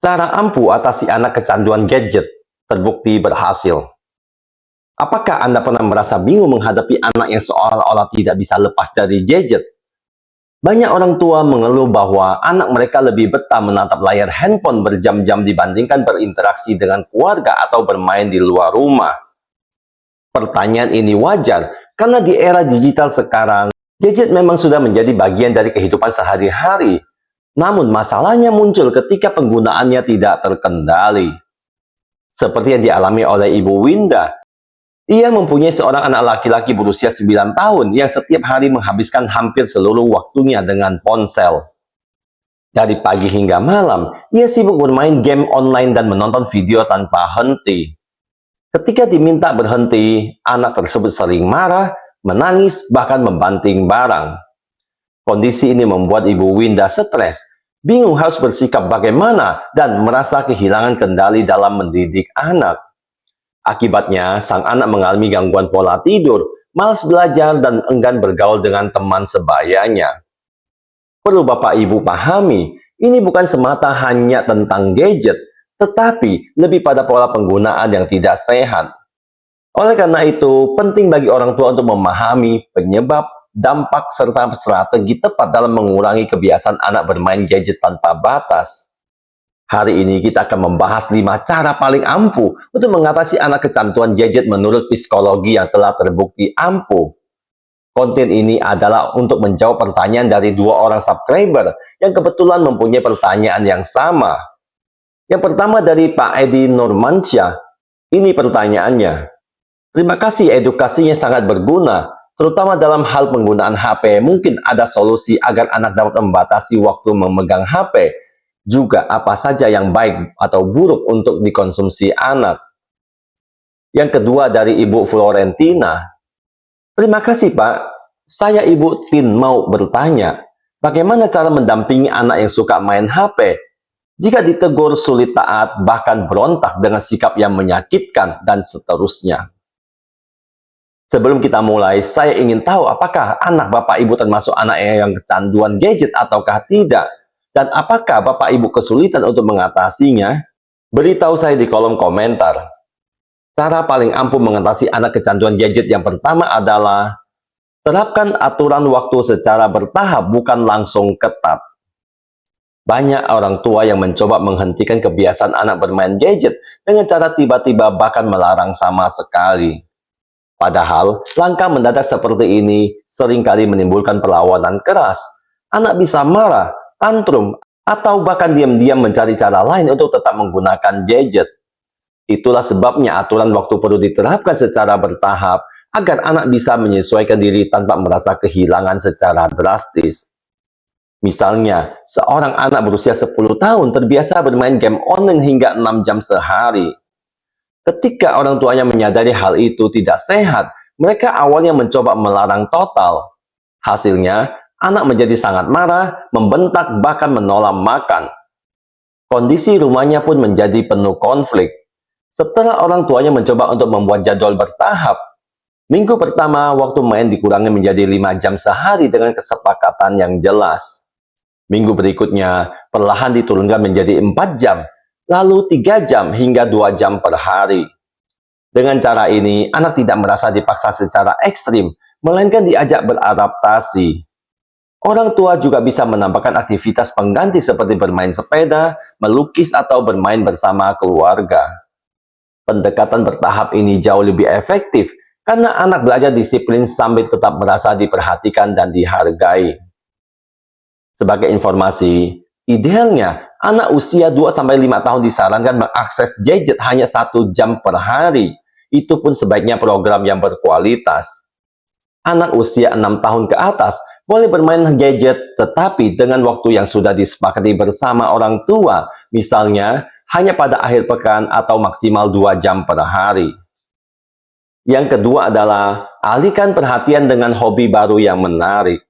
Cara ampuh atasi anak kecanduan gadget terbukti berhasil. Apakah Anda pernah merasa bingung menghadapi anak yang seolah-olah tidak bisa lepas dari gadget? Banyak orang tua mengeluh bahwa anak mereka lebih betah menatap layar handphone berjam-jam dibandingkan berinteraksi dengan keluarga atau bermain di luar rumah. Pertanyaan ini wajar karena di era digital sekarang, gadget memang sudah menjadi bagian dari kehidupan sehari-hari. Namun masalahnya muncul ketika penggunaannya tidak terkendali. Seperti yang dialami oleh Ibu Winda. Ia mempunyai seorang anak laki-laki berusia 9 tahun yang setiap hari menghabiskan hampir seluruh waktunya dengan ponsel. Dari pagi hingga malam, ia sibuk bermain game online dan menonton video tanpa henti. Ketika diminta berhenti, anak tersebut sering marah, menangis, bahkan membanting barang. Kondisi ini membuat Ibu Winda stres, bingung harus bersikap bagaimana, dan merasa kehilangan kendali dalam mendidik anak. Akibatnya, sang anak mengalami gangguan pola tidur, malas belajar, dan enggan bergaul dengan teman sebayanya. Perlu Bapak Ibu pahami, ini bukan semata hanya tentang gadget, tetapi lebih pada pola penggunaan yang tidak sehat. Oleh karena itu, penting bagi orang tua untuk memahami penyebab, dampak, serta strategi tepat dalam mengurangi kebiasaan anak bermain gadget tanpa batas. Hari ini kita akan membahas 5 cara paling ampuh untuk mengatasi anak kecanduan gadget menurut psikologi yang telah terbukti ampuh. Konten ini adalah untuk menjawab pertanyaan dari 2 orang subscriber yang kebetulan mempunyai pertanyaan yang sama. Yang pertama dari Pak Edi Nurmansyah. Ini pertanyaannya. Terima kasih, edukasinya sangat berguna, terutama dalam hal penggunaan HP. Mungkin ada solusi agar anak dapat membatasi waktu memegang HP. Juga apa saja yang baik atau buruk untuk dikonsumsi anak. Yang kedua dari Ibu Florentina. Terima kasih Pak, saya Ibu Tin mau bertanya, bagaimana cara mendampingi anak yang suka main HP? Jika ditegur sulit taat, bahkan berontak dengan sikap yang menyakitkan, dan seterusnya. Sebelum kita mulai, saya ingin tahu apakah anak Bapak Ibu termasuk anak yang kecanduan gadget ataukah tidak? Dan apakah Bapak Ibu kesulitan untuk mengatasinya? Beritahu saya di kolom komentar. Cara paling ampuh mengatasi anak kecanduan gadget yang pertama adalah terapkan aturan waktu secara bertahap, bukan langsung ketat. Banyak orang tua yang mencoba menghentikan kebiasaan anak bermain gadget dengan cara tiba-tiba bahkan melarang sama sekali. Padahal, langkah mendadak seperti ini seringkali menimbulkan perlawanan keras. Anak bisa marah, tantrum, atau bahkan diam-diam mencari cara lain untuk tetap menggunakan gadget. Itulah sebabnya aturan waktu perlu diterapkan secara bertahap agar anak bisa menyesuaikan diri tanpa merasa kehilangan secara drastis. Misalnya, seorang anak berusia 10 tahun terbiasa bermain game online hingga 6 jam sehari. Ketika orang tuanya menyadari hal itu tidak sehat, mereka awalnya mencoba melarang total. Hasilnya, anak menjadi sangat marah, membentak, bahkan menolak makan. Kondisi rumahnya pun menjadi penuh konflik. Setelah orang tuanya mencoba untuk membuat jadwal bertahap, minggu pertama waktu main dikurangi menjadi 5 jam sehari dengan kesepakatan yang jelas. Minggu berikutnya, perlahan diturunkan menjadi 4 jam, lalu 3 jam hingga 2 jam per hari. Dengan cara ini, anak tidak merasa dipaksa secara ekstrim, melainkan diajak beradaptasi. Orang tua juga bisa menambahkan aktivitas pengganti seperti bermain sepeda, melukis, atau bermain bersama keluarga. Pendekatan bertahap ini jauh lebih efektif karena anak belajar disiplin sambil tetap merasa diperhatikan dan dihargai. Sebagai informasi, idealnya anak usia 2-5 tahun disarankan mengakses gadget hanya 1 jam per hari. Itu pun sebaiknya program yang berkualitas. Anak usia 6 tahun ke atas boleh bermain gadget, tetapi dengan waktu yang sudah disepakati bersama orang tua, misalnya hanya pada akhir pekan atau maksimal 2 jam per hari. Yang kedua adalah alihkan perhatian dengan hobi baru yang menarik.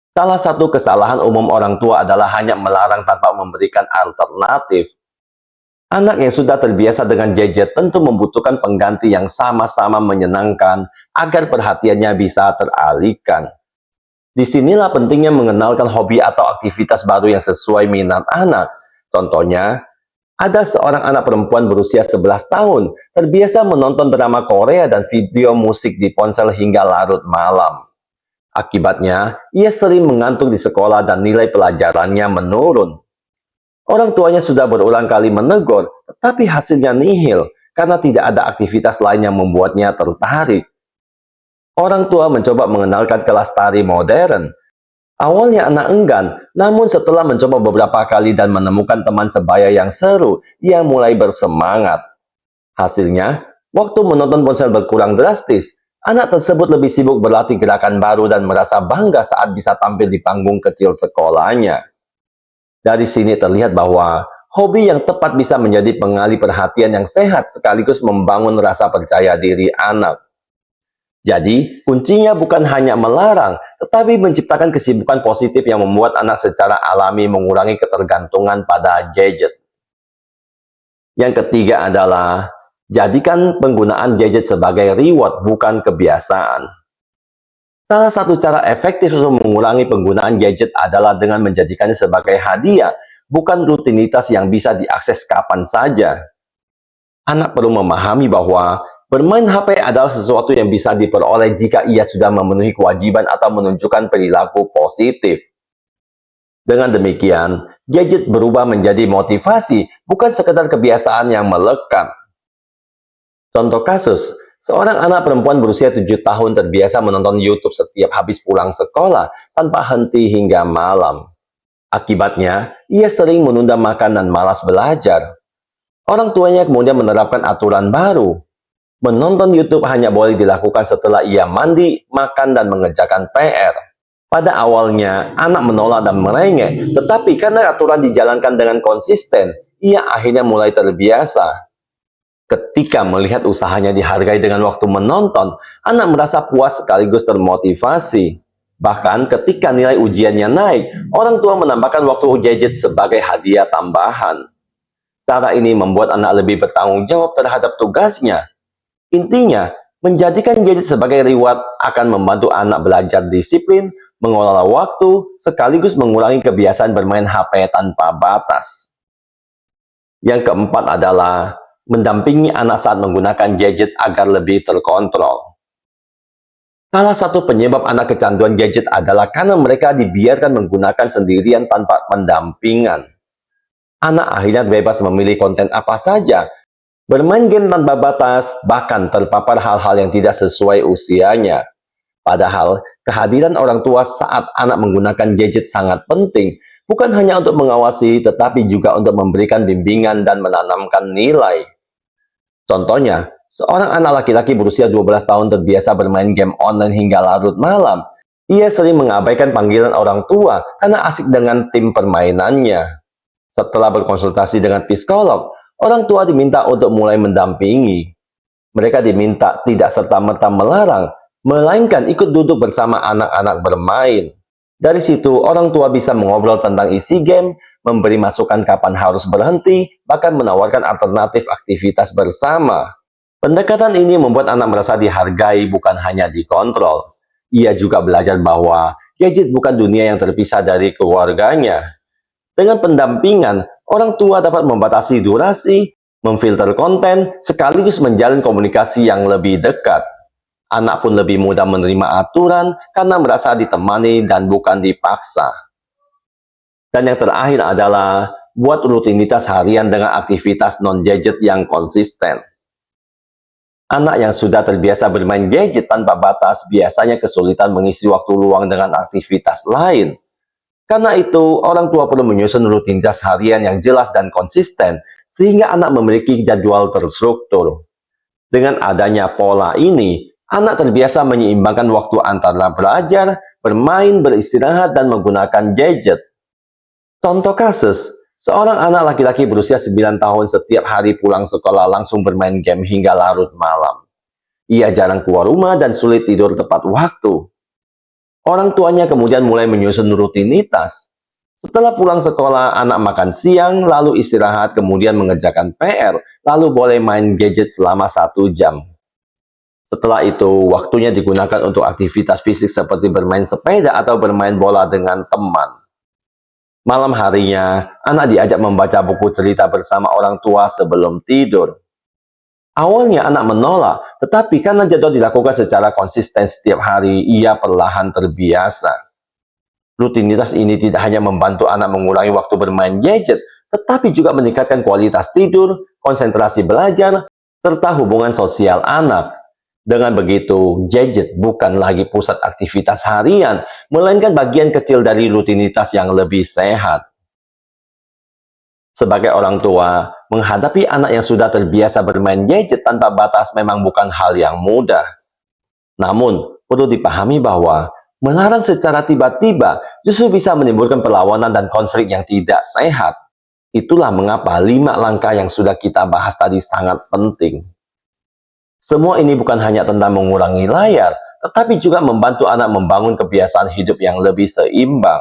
Salah satu kesalahan umum orang tua adalah hanya melarang tanpa memberikan alternatif. Anak yang sudah terbiasa dengan gadget tentu membutuhkan pengganti yang sama-sama menyenangkan agar perhatiannya bisa teralihkan. Disinilah pentingnya mengenalkan hobi atau aktivitas baru yang sesuai minat anak. Contohnya, Ada seorang anak perempuan berusia 11 tahun terbiasa menonton drama Korea dan video musik di ponsel hingga larut malam. Akibatnya, ia sering mengantuk di sekolah dan nilai pelajarannya menurun. Orang tuanya sudah berulang kali menegur, tetapi hasilnya nihil karena tidak ada aktivitas lain yang membuatnya tertarik. Orang tua mencoba mengenalkan kelas tari modern. Awalnya anak enggan, namun setelah mencoba beberapa kali dan menemukan teman sebaya yang seru, ia mulai bersemangat. Hasilnya, waktu menonton ponsel berkurang drastis. Anak tersebut lebih sibuk berlatih gerakan baru dan merasa bangga saat bisa tampil di panggung kecil sekolahnya. Dari sini terlihat bahwa hobi yang tepat bisa menjadi pengalih perhatian yang sehat sekaligus membangun rasa percaya diri anak. Jadi, kuncinya bukan hanya melarang, tetapi menciptakan kesibukan positif yang membuat anak secara alami mengurangi ketergantungan pada gadget. Yang ketiga adalah, jadikan penggunaan gadget sebagai reward, bukan kebiasaan. Salah satu cara efektif untuk mengurangi penggunaan gadget adalah dengan menjadikannya sebagai hadiah, bukan rutinitas yang bisa diakses kapan saja. Anak perlu memahami bahwa bermain HP adalah sesuatu yang bisa diperoleh jika ia sudah memenuhi kewajiban atau menunjukkan perilaku positif. Dengan demikian, gadget berubah menjadi motivasi, bukan sekedar kebiasaan yang melekat. Contoh kasus, seorang anak perempuan berusia 7 tahun terbiasa menonton YouTube setiap habis pulang sekolah tanpa henti hingga malam. Akibatnya, ia sering menunda makan dan malas belajar. Orang tuanya kemudian menerapkan aturan baru. Menonton YouTube hanya boleh dilakukan setelah ia mandi, makan, dan mengerjakan PR. Pada awalnya, anak menolak dan merengek, tetapi karena aturan dijalankan dengan konsisten, ia akhirnya mulai terbiasa. Ketika melihat usahanya dihargai dengan waktu menonton, anak merasa puas sekaligus termotivasi. Bahkan ketika nilai ujiannya naik, orang tua menambahkan waktu gadget sebagai hadiah tambahan. Cara ini membuat anak lebih bertanggung jawab terhadap tugasnya. Intinya, menjadikan gadget sebagai reward akan membantu anak belajar disiplin, mengelola waktu, sekaligus mengurangi kebiasaan bermain HP tanpa batas. Yang keempat adalah mendampingi anak saat menggunakan gadget agar lebih terkontrol. Salah satu penyebab anak kecanduan gadget adalah karena mereka dibiarkan menggunakan sendirian tanpa pendampingan. Anak akhirnya bebas memilih konten apa saja, bermain game tanpa batas, bahkan terpapar hal-hal yang tidak sesuai usianya. Padahal, kehadiran orang tua saat anak menggunakan gadget sangat penting, bukan hanya untuk mengawasi, tetapi juga untuk memberikan bimbingan dan menanamkan nilai. Contohnya, seorang anak laki-laki berusia 12 tahun terbiasa bermain game online hingga larut malam. Ia sering mengabaikan panggilan orang tua karena asik dengan tim permainannya. Setelah berkonsultasi dengan psikolog, orang tua diminta untuk mulai mendampingi. Mereka diminta tidak serta-merta melarang, melainkan ikut duduk bersama anak-anak bermain. Dari situ, orang tua bisa mengobrol tentang isi game, memberi masukan kapan harus berhenti, bahkan menawarkan alternatif aktivitas bersama. Pendekatan ini membuat anak merasa dihargai, bukan hanya dikontrol. Ia juga belajar bahwa gadget bukan dunia yang terpisah dari keluarganya. Dengan pendampingan, orang tua dapat membatasi durasi, memfilter konten, sekaligus menjalin komunikasi yang lebih dekat. Anak pun lebih mudah menerima aturan karena merasa ditemani dan bukan dipaksa. Dan yang terakhir adalah buat rutinitas harian dengan aktivitas non-gadget yang konsisten. Anak yang sudah terbiasa bermain gadget tanpa batas biasanya kesulitan mengisi waktu luang dengan aktivitas lain. Karena itu, orang tua perlu menyusun rutinitas harian yang jelas dan konsisten, sehingga anak memiliki jadwal terstruktur. Dengan adanya pola ini, anak terbiasa menyeimbangkan waktu antara belajar, bermain, beristirahat, dan menggunakan gadget. Contoh kasus, seorang anak laki-laki berusia 9 tahun setiap hari pulang sekolah langsung bermain game hingga larut malam. Ia jarang keluar rumah dan sulit tidur tepat waktu. Orang tuanya kemudian mulai menyusun rutinitas. Setelah pulang sekolah, anak makan siang, lalu istirahat, kemudian mengerjakan PR, lalu boleh main gadget selama 1 jam. Setelah itu, waktunya digunakan untuk aktivitas fisik seperti bermain sepeda atau bermain bola dengan teman. Malam harinya, anak diajak membaca buku cerita bersama orang tua sebelum tidur. Awalnya anak menolak, tetapi karena jadwal dilakukan secara konsisten setiap hari, ia perlahan terbiasa. Rutinitas ini tidak hanya membantu anak mengurangi waktu bermain gadget, tetapi juga meningkatkan kualitas tidur, konsentrasi belajar, serta hubungan sosial anak. Dengan begitu, gadget bukan lagi pusat aktivitas harian, melainkan bagian kecil dari rutinitas yang lebih sehat. Sebagai orang tua, menghadapi anak yang sudah terbiasa bermain gadget tanpa batas memang bukan hal yang mudah. Namun, perlu dipahami bahwa melarang secara tiba-tiba justru bisa menimbulkan perlawanan dan konflik yang tidak sehat. Itulah mengapa 5 langkah yang sudah kita bahas tadi sangat penting. Semua ini bukan hanya tentang mengurangi layar, tetapi juga membantu anak membangun kebiasaan hidup yang lebih seimbang.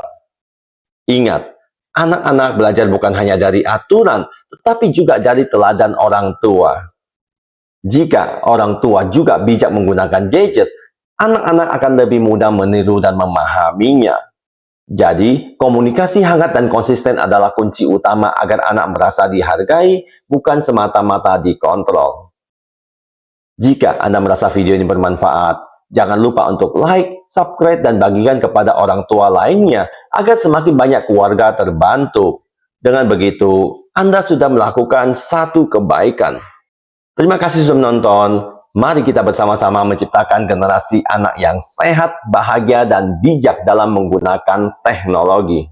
Ingat, anak-anak belajar bukan hanya dari aturan, tetapi juga dari teladan orang tua. Jika orang tua juga bijak menggunakan gadget, anak-anak akan lebih mudah meniru dan memahaminya. Jadi, komunikasi hangat dan konsisten adalah kunci utama agar anak merasa dihargai, bukan semata-mata dikontrol. Jika Anda merasa video ini bermanfaat, jangan lupa untuk like, subscribe, dan bagikan kepada orang tua lainnya agar semakin banyak keluarga terbantu. Dengan begitu, Anda sudah melakukan satu kebaikan. Terima kasih sudah menonton. Mari kita bersama-sama menciptakan generasi anak yang sehat, bahagia, dan bijak dalam menggunakan teknologi.